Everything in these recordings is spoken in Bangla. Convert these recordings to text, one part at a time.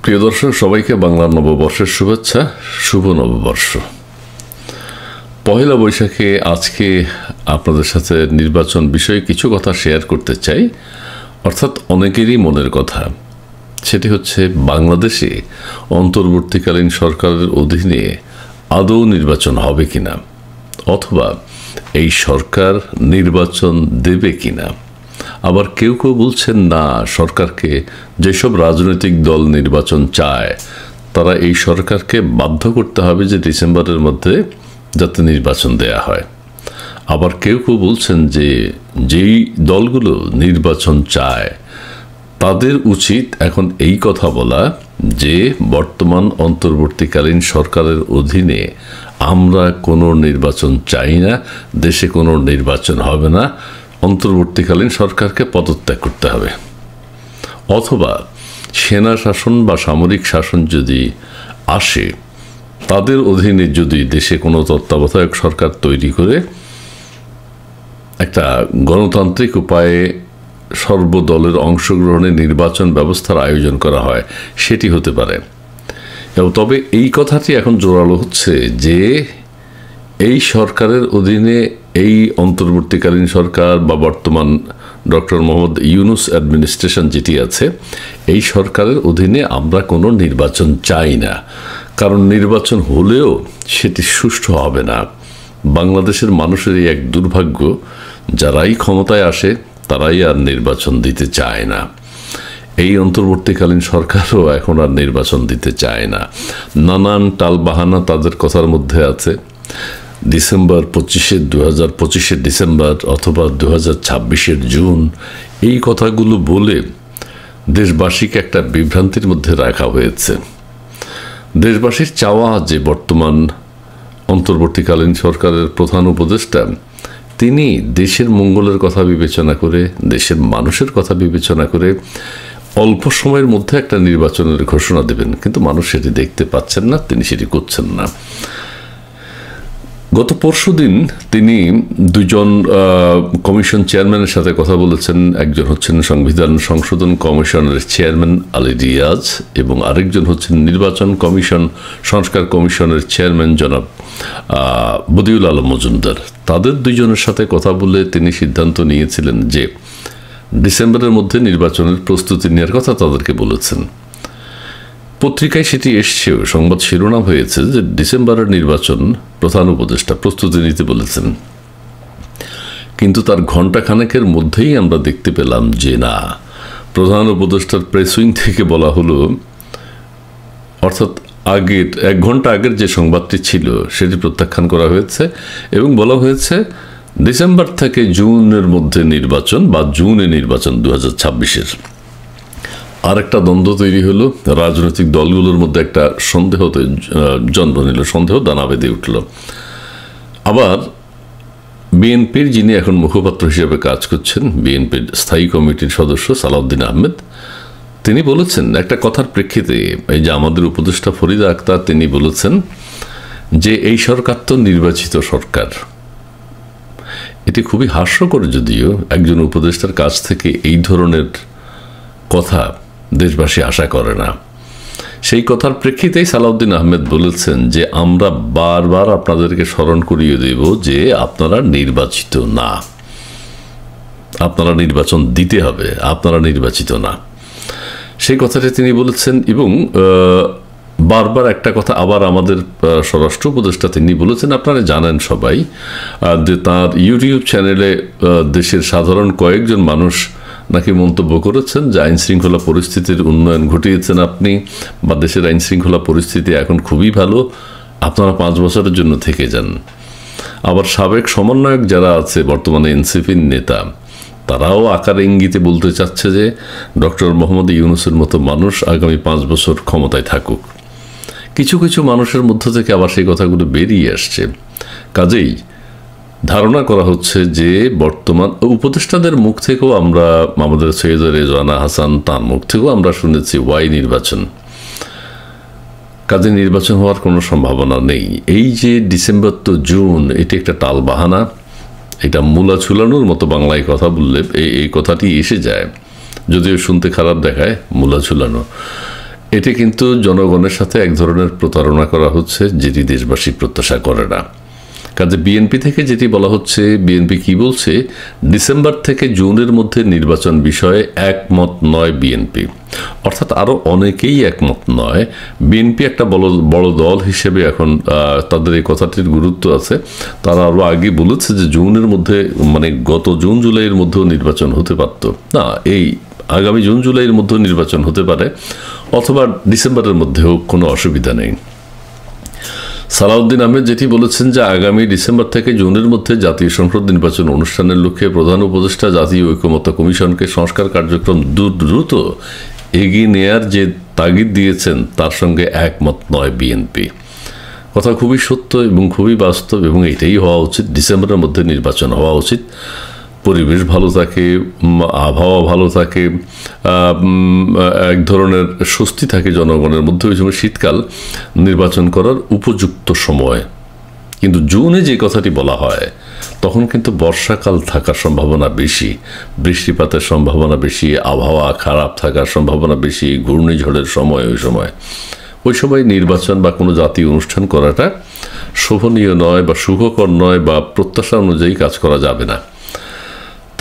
প্রিয় দর্শক, সবাইকে বাংলা নববর্ষের শুভেচ্ছা। শুভ নববর্ষ। পহেলা বৈশাখে আজকে আপনাদের সাথে নির্বাচন বিষয়ে কিছু কথা শেয়ার করতে চাই, অর্থাৎ অনেকেরই মনের কথা। সেটি হচ্ছে, বাংলাদেশে অন্তর্বর্তীকালীন সরকারের অধীনে আদৌ নির্বাচন হবে কিনা, অথবা এই সরকার নির্বাচন দেবে কিনা। আবার কেউ কেউ বলছেন, না, সরকারকে যেসব রাজনৈতিক দল নির্বাচন চায় তারা এই সরকারকে বাধ্য করতে হবে যে ডিসেম্বরের মধ্যে যাতে নির্বাচন দেয়া হয়। আবার কেউ কেউ বলছেন যে যেই দলগুলো নির্বাচন চায় তাদের উচিত এখন এই কথা বলা যে বর্তমান অন্তর্বর্তীকালীন সরকারের অধীনে আমরা কোনো নির্বাচন চাই না, দেশে কোনো নির্বাচন হবে না, অন্তর্বর্তীকালীন সরকারকে পদত্যাগ করতে হবে। অথবা সেনা শাসন বা সামরিক শাসন যদি আসে, তাদের অধীনে যদি দেশে কোনো তত্ত্বাবধায়ক সরকার তৈরি করে একটা গণতান্ত্রিক উপায়ে সর্বদলের অংশগ্রহণে নির্বাচন ব্যবস্থার আয়োজন করা হয়, সেটি হতে পারে। এবং তবে এই কথাটি এখন জোরালো হচ্ছে যে এই সরকারের অধীনে, এই অন্তর্বর্তীকালীন সরকার বা বর্তমান ডক্টর মোহাম্মদ ইউনূস অ্যাডমিনিস্ট্রেশন যেটি আছে, এই সরকারের অধীনে আমরা কোনো নির্বাচন চাই না। কারণ নির্বাচন হলেও সেটি সুষ্ঠু হবে না। বাংলাদেশের মানুষের এই এক দুর্ভাগ্য, যারাই ক্ষমতায় আসে তারাই আর নির্বাচন দিতে চায় না। এই অন্তর্বর্তীকালীন সরকারও এখন আর নির্বাচন দিতে চায় না। নানান টালবাহানা তাদের কথার মধ্যে আছে। ডিসেম্বর 2025 ডিসেম্বর অথবা 2026 জুন, এই কথাগুলো বলে দেশবাসীকে একটা বিভ্রান্তির মধ্যে রাখা হয়েছে। দেশবাসীর চাওয়া যে বর্তমান অন্তর্বর্তীকালীন সরকারের প্রধান উপদেষ্টা তিনি দেশের মঙ্গলের কথা বিবেচনা করে, দেশের মানুষের কথা বিবেচনা করে অল্প সময়ের মধ্যে একটা নির্বাচনের ঘোষণা দেবেন, কিন্তু মানুষ সেটি দেখতে পাচ্ছেন না, তিনি সেটি করছেন না। গত পরশুদিন তিনি দুজন কমিশন চেয়ারম্যানের সাথে কথা বলেছেন। একজন হচ্ছেন সংবিধান সংশোধন কমিশনের চেয়ারম্যান আলী রিয়াজ এবং আরেকজন হচ্ছেন নির্বাচন কমিশন সংস্কার কমিশনের চেয়ারম্যান জনাব বদিউল আলম মজুমদার। তাদের দুজনের সাথে কথা বলে তিনি সিদ্ধান্ত নিয়েছিলেন যে ডিসেম্বরের মধ্যে নির্বাচনের প্রস্তুতি নেওয়ার কথা তাদেরকে বলেছেন। পত্রিকায় সেটি এসছেও, সংবাদ শিরোনাম হয়েছে যে ডিসেম্বরের নির্বাচন প্রধান উপদেষ্টা প্রস্তুতি নিতে বলেছেন। কিন্তু তার ঘণ্টাখানেকের মধ্যেই আমরা দেখতে পেলাম যে না, প্রধান উপদেষ্টার প্রেস উইং থেকে বলা হলো, অর্থাৎ আগের 1 ঘন্টা আগের যে সংবাদটি ছিল সেটি প্রত্যাখ্যান করা হয়েছে এবং বলা হয়েছে ডিসেম্বর থেকে জুনের মধ্যে নির্বাচন বা জুনে নির্বাচন 2026-এর। আর একটা দ্বন্দ্ব তৈরি হলো, রাজনৈতিক দলগুলোর মধ্যে একটা সন্দেহ জন্ম নিল, সন্দেহ দানা বেঁধে উঠল। আবার বিএনপির যিনি এখন মুখপাত্র হিসেবে কাজ করছেন, বিএনপির স্থায়ী কমিটির সদস্য সালাউদ্দিন আহমেদ, তিনি বলেছেন একটা কথার প্রেক্ষিতে, এই যে আমাদের উপদেষ্টা ফরিদা আক্তার, তিনি বলেছেন যে এই সরকার তো নির্বাচিত সরকার। এটি খুবই হাস্যকর, যদিও একজন উপদেষ্টার কাছ থেকে এই ধরনের কথা দেশবাসী আশা করে না। সেই কথার প্রেক্ষিতেই সালাউদ্দিন আহমেদ বলেছেন যে আমরা বারবার আপনাদেরকে স্মরণ করিয়ে দেব যে আপনারা নির্বাচিত না, আপনারা নির্বাচন দিতে হবে, আপনারা নির্বাচিত না। সেই কথাটি তিনি বলেছেন এবং বারবার একটা কথা আবার আমাদের স্বরাষ্ট্র উপদেষ্টা তিনি বলেছেন, আপনারা জানেন সবাই যে তার ইউটিউব চ্যানেলে দেশের সাধারণ কয়েকজন মানুষ নাকি মন্তব্য করেছেন যে আইন শৃঙ্খলা পরিস্থিতির উন্নয়ন ঘটিয়েছেন আপনি, বা দেশের আইন শৃঙ্খলা পরিস্থিতি এখন খুবই ভালো, আপনারা 5 বছরের জন্য থেকে যান। আবার সাবেক সমন্বয়ক যারা আছে, বর্তমানে এনসিপির নেতা, তারাও আকার ইঙ্গিতে বলতে চাচ্ছে যে ডক্টর মোহাম্মদ ইউনূসের মতো মানুষ আগামী 5 বছর ক্ষমতায় থাকুক। কিছু কিছু মানুষের মধ্য থেকে আবার সেই কথাগুলো বেরিয়ে আসছে। কাজেই ধারণা করা হচ্ছে যে বর্তমান উপদেষ্টাদের মুখ থেকেও আমরা, আমাদের সৈয়দ রেজওয়ানা হাসান, তার মুখ থেকেও আমরা শুনেছি ওয়াই নির্বাচন। কাজে নির্বাচন হওয়ার কোনো সম্ভাবনা নেই। এই যে ডিসেম্বর তো জুন, এটি একটা টালবাহানা, এটা মূলা ঝুলানোর মতো বাংলায় কথা বললে এই কথাটি এসে যায়, যদিও শুনতে খারাপ দেখায়, মূলা ঝুলানো। এটি কিন্তু জনগণের সাথে এক ধরনের প্রতারণা করা হচ্ছে, যেটি দেশবাসী প্রত্যাশা করে না। কাজে বিএনপি থেকে যেটি বলা হচ্ছে, বিএনপি কি বলছে, ডিসেম্বর থেকে জুনের মধ্যে নির্বাচন বিষয়ে একমত নয় বিএনপি, অর্থাৎ আরও অনেকেই একমত নয়। বিএনপি একটা বড় দল হিসেবে এখন তাদের এই কথাটির গুরুত্ব আছে। তারা আরও আগে বলেছে যে জুনের মধ্যে, মানে গত জুন জুলাইয়ের মধ্যেও নির্বাচন হতে পারত না, এই আগামী জুন জুলাইয়ের মধ্যেও নির্বাচন হতে পারে, অথবা ডিসেম্বরের মধ্যেও কোনো অসুবিধা নেই। সালাউদ্দিন আহমেদ যেটি বলেছেন যে আগামী ডিসেম্বর থেকে জুনের মধ্যে জাতীয় সংসদ নির্বাচন অনুষ্ঠানের লক্ষ্যে প্রধান উপদেষ্টা জাতীয় ঐকমত্য কমিশনকে সংস্কার কার্যক্রম দ্রুত এগিয়ে নেয়ার যে তাগিদ দিয়েছেন তার সঙ্গে একমত নয় বিএনপি। কথা খুবই সত্য এবং খুবই বাস্তব, এবং এটাই হওয়া উচিত। ডিসেম্বরের মধ্যে নির্বাচন হওয়া উচিত, পরিবেশ ভালো থাকে, আবহাওয়া ভালো থাকে, এক ধরনের স্বস্তি থাকে জনগণের মধ্যে। ওই সময় শীতকাল নির্বাচন করার উপযুক্ত সময়। কিন্তু জুনে যে কথাটি বলা হয় তখন কিন্তু বর্ষাকাল থাকার সম্ভাবনা বেশি, বৃষ্টিপাতের সম্ভাবনা বেশি, আবহাওয়া খারাপ থাকার সম্ভাবনা বেশি, ঘূর্ণিঝড়ের সময়। ওই সময় নির্বাচন বা কোনো জাতীয় অনুষ্ঠান করাটা শোভনীয় নয় বা সুখকর নয়, বা প্রত্যাশা অনুযায়ী কাজ করা যাবে না।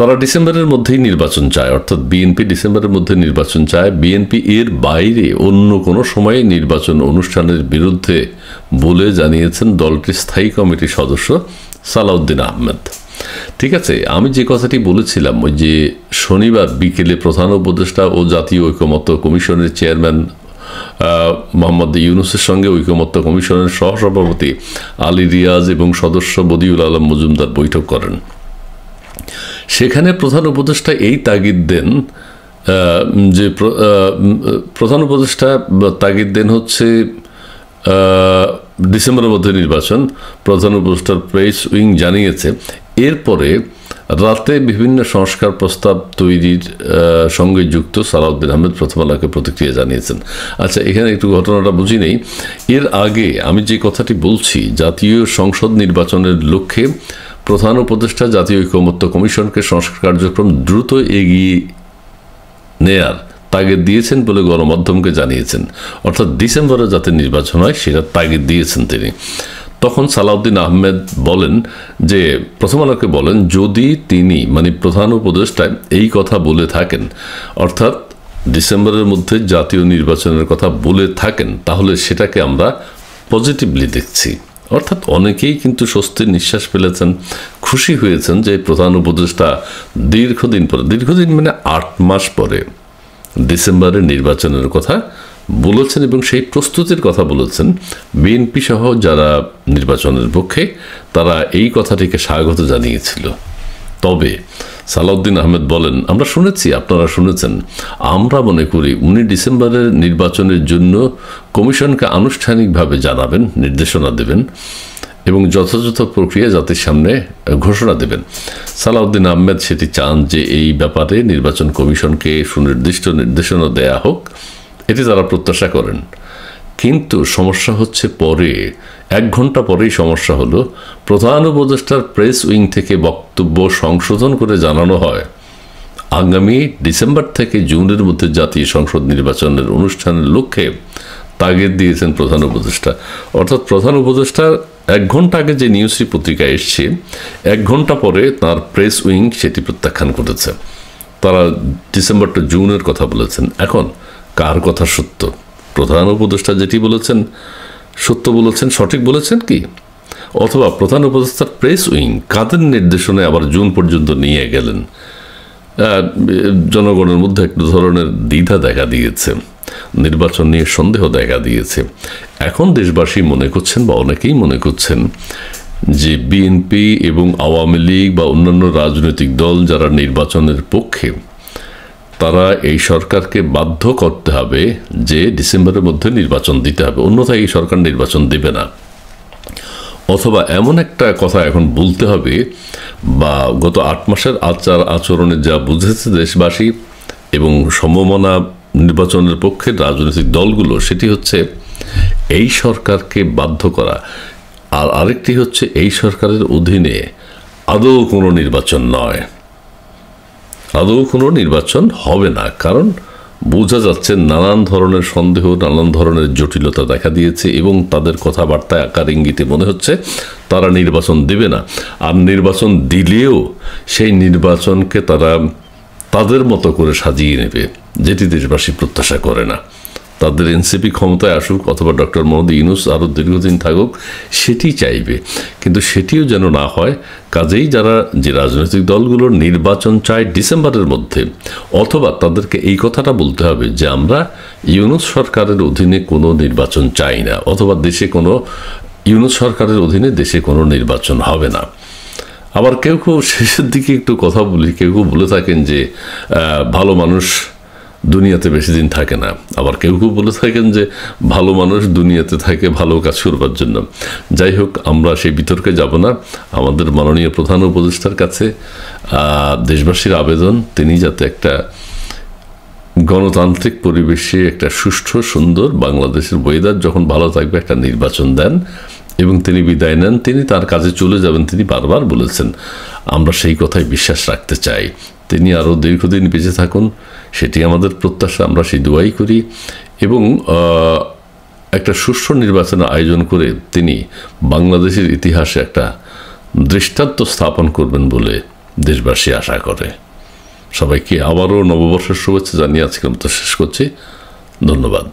তারা ডিসেম্বরের মধ্যেই নির্বাচন চায়, অর্থাৎ বিএনপি ডিসেম্বরের মধ্যে নির্বাচন চায়। বিএনপি এর বাইরে অন্য কোনো সময়ে নির্বাচন অনুষ্ঠানের বিরুদ্ধে বলে জানিয়েছেন দলটির স্থায়ী কমিটির সদস্য সালাউদ্দিন আহমেদ। ঠিক আছে, আমি যে কথাটি বলেছিলাম, ওই যে শনিবার বিকেলে প্রধান উপদেষ্টা ও জাতীয় ঐকমত্য কমিশনের চেয়ারম্যান মোহাম্মদ ইউনূসের সঙ্গে ঐকমত্য কমিশনের সহসভাপতি আলী রিয়াজ এবং সদস্য বদিউল আলম মজুমদার বৈঠক করেন। সেখানে প্রধান উপদেষ্টা এই তাগিদ দেন যে প্রধান উপদেষ্টা তাগিদ দেন হচ্ছে ডিসেম্বরের মধ্যে নির্বাচন। প্রধান উপদেষ্টার প্রেস উইং জানিয়েছে, এরপরে রাতে বিভিন্ন সংস্কার প্রস্তাব তৈরির সঙ্গে যুক্ত সালাউদ্দিন আহমেদ প্রথম আলোকে প্রতিক্রিয়া জানিয়েছেন। আচ্ছা, এখানে একটু ঘটনাটা বুঝি নেই। এর আগে আমি যে কথাটি বলছি, জাতীয় সংসদ নির্বাচনের লক্ষ্যে প্রধান উপদেষ্টা জাতীয় ঐকমত্য কমিশনকে সংস্কার কার্যক্রম দ্রুত এগিয়ে নেয়ার তাগিদ দিয়েছেন বলে গণমাধ্যমকে জানিয়েছেন, অর্থাৎ ডিসেম্বরে যাতে নির্বাচন হয় সেটা তাগিদ দিয়েছেন তিনি। তখন সালাউদ্দিন আহমেদ বলেন যে, প্রথম আলোকে বলেন, যদি তিনি মানে প্রধান উপদেষ্টা এই কথা বলে থাকেন, অর্থাৎ ডিসেম্বরের মধ্যে জাতীয় নির্বাচনের কথা বলে থাকেন, তাহলে সেটাকে আমরা পজিটিভলি দেখছি। অর্থাৎ অনেকেই কিন্তু স্বস্তির নিঃশ্বাস ফেলেছেন, খুশি হয়েছেন যে প্রধান উপদেষ্টা দীর্ঘদিন মানে 8 মাস পরে ডিসেম্বরের নির্বাচনের কথা বলেছেন, এবং সেই প্রস্তুতির কথা বলেছেন। বিএনপি সহ যারা নির্বাচনের পক্ষে, তারা এই কথাটিকে স্বাগত জানিয়েছিল। তবে সালাউদ্দিন আহমেদ বলেন, আমরা শুনেছি, আপনারা শুনেছেন, আমরা মনে করি উনি ডিসেম্বরের নির্বাচনের জন্য কমিশনকে আনুষ্ঠানিকভাবে জানাবেন, নির্দেশনা দেবেন এবং যথাযথ প্রক্রিয়া জাতির সামনে ঘোষণা দেবেন। সালাউদ্দিন আহমেদ সেটি চান যে এই ব্যাপারে নির্বাচন কমিশনকে সুনির্দিষ্ট নির্দেশনা দেয়া হোক, এটি তারা প্রত্যাশা করেন। কিন্তু সমস্যা হচ্ছে পরে, 1 ঘন্টা পরেই সমস্যা হলো, প্রধান উপদেষ্টার প্রেস উইং থেকে বক্তব্য সংশোধন করে জানানো হয় আগামী ডিসেম্বর থেকে জুনের মধ্যে জাতীয় সংসদ নির্বাচনের অনুষ্ঠানের লক্ষ্যে তাগিদ দিয়েছেন প্রধান উপদেষ্টা। অর্থাৎ প্রধান উপদেষ্টার 1 ঘন্টা আগে যে নিউজটি পত্রিকায় এসছে, 1 ঘন্টা পরে তার প্রেস উইং সেটি প্রত্যাখ্যান করেছে। তারা ডিসেম্বর টু জুনের কথা বলেছেন। এখন কার কথা সত্য? প্রধান উপদেষ্টা যেটি বলেছেন সত্য বলেছেন, সঠিক বলেছেন কি, অথবা প্রধান উপদেষ্টার প্রেস উইং কাদের নির্দেশনায় আবার জুন পর্যন্ত নিয়ে গেলেন? জনগণের মধ্যে এক ধরনের দ্বিধা দেখা দিয়েছে, নির্বাচন নিয়ে সন্দেহ দেখা দিয়েছে। এখন দেশবাসী মনে করছেন, বা অনেকেই মনে করছেন, যে বিএনপি এবং আওয়ামী লীগ বা অন্যান্য রাজনৈতিক দল যারা নির্বাচনের পক্ষে, তারা এই সরকারকে বাধ্য করতে হবে যে ডিসেম্বরের মধ্যে নির্বাচন দিতে হবে, অন্যথায় এই সরকার নির্বাচন দেবে না। অথবা এমন একটা কথা এখন বলতে হবে, বা গত 8 মাসের আচরণে যা বুঝেছে দেশবাসী এবং সমমনা নির্বাচনের পক্ষে রাজনৈতিক দলগুলো, সেটি হচ্ছে এই সরকারকে বাধ্য করা। আর আরেকটি হচ্ছে, এই সরকারের অধীনে আদৌ কোনো নির্বাচন নয়, আদৌ কোনো নির্বাচন হবে না। কারণ বোঝা যাচ্ছে নানান ধরনের সন্দেহ, নানান ধরনের জটিলতা দেখা দিয়েছে এবং তাদের কথাবার্তায় আকার ইঙ্গিতে মনে হচ্ছে তারা নির্বাচন দেবে না। আর নির্বাচন দিলেও সেই নির্বাচনকে তারা তাদের মতো করে সাজিয়ে নেবে, যেটি দেশবাসী প্রত্যাশা করে না। তাদের এনসিপি ক্ষমতায় আসুক অথবা ডক্টর মোহাম্মদ ইউনূস আরও দীর্ঘদিন থাকুক, সেটি চাইবে, কিন্তু সেটিও যেন না হয়। কাজেই যারা যে রাজনৈতিক দলগুলোর নির্বাচন চায় ডিসেম্বরের মধ্যে, অথবা তাদেরকে এই কথাটা বলতে হবে যে আমরা ইউনূস সরকারের অধীনে কোনো নির্বাচন চাই না, অথবা দেশে কোনো ইউনূস সরকারের অধীনে দেশে কোনো নির্বাচন হবে না। আবার কেউ কেউ শেষের দিকে একটু কথা বলি, কেউ কেউ বলে থাকেন যে ভালো মানুষ দুনিয়াতে বেশি দিন থাকে না, আবার কেউ কেউ বলে থাকেন যে ভালো মানুষ দুনিয়াতে থাকে ভালো কাজ করবার জন্য। যাই হোক, আমরা সেই বিতর্কে যাব না। আমাদের মাননীয় প্রধান উপদেষ্টার কাছে দেশবাসীর আবেদন, তিনি যাতে একটা গণতান্ত্রিক পরিবেশে একটা সুষ্ঠু সুন্দর বাংলাদেশের ওয়েদার যখন ভালো থাকবে একটা নির্বাচন দেন এবং তিনি বিদায় নেন। তিনি তার কাজে চলে যাবেন, তিনি বারবার বলেছেন। আমরা সেই কথায় বিশ্বাস রাখতে চাই। তিনি আরও দীর্ঘদিন বেঁচে থাকুন, সেটি আমাদের প্রত্যাশা, আমরা সেই দোয়াই করি। এবং একটা সুষ্ঠু নির্বাচনের আয়োজন করে তিনি বাংলাদেশের ইতিহাসে একটা দৃষ্টান্ত স্থাপন করবেন বলে দেশবাসী আশা করে। সবাইকে আবারও নববর্ষের শুভেচ্ছা জানিয়ে আজকের মতো শেষ করছি। ধন্যবাদ।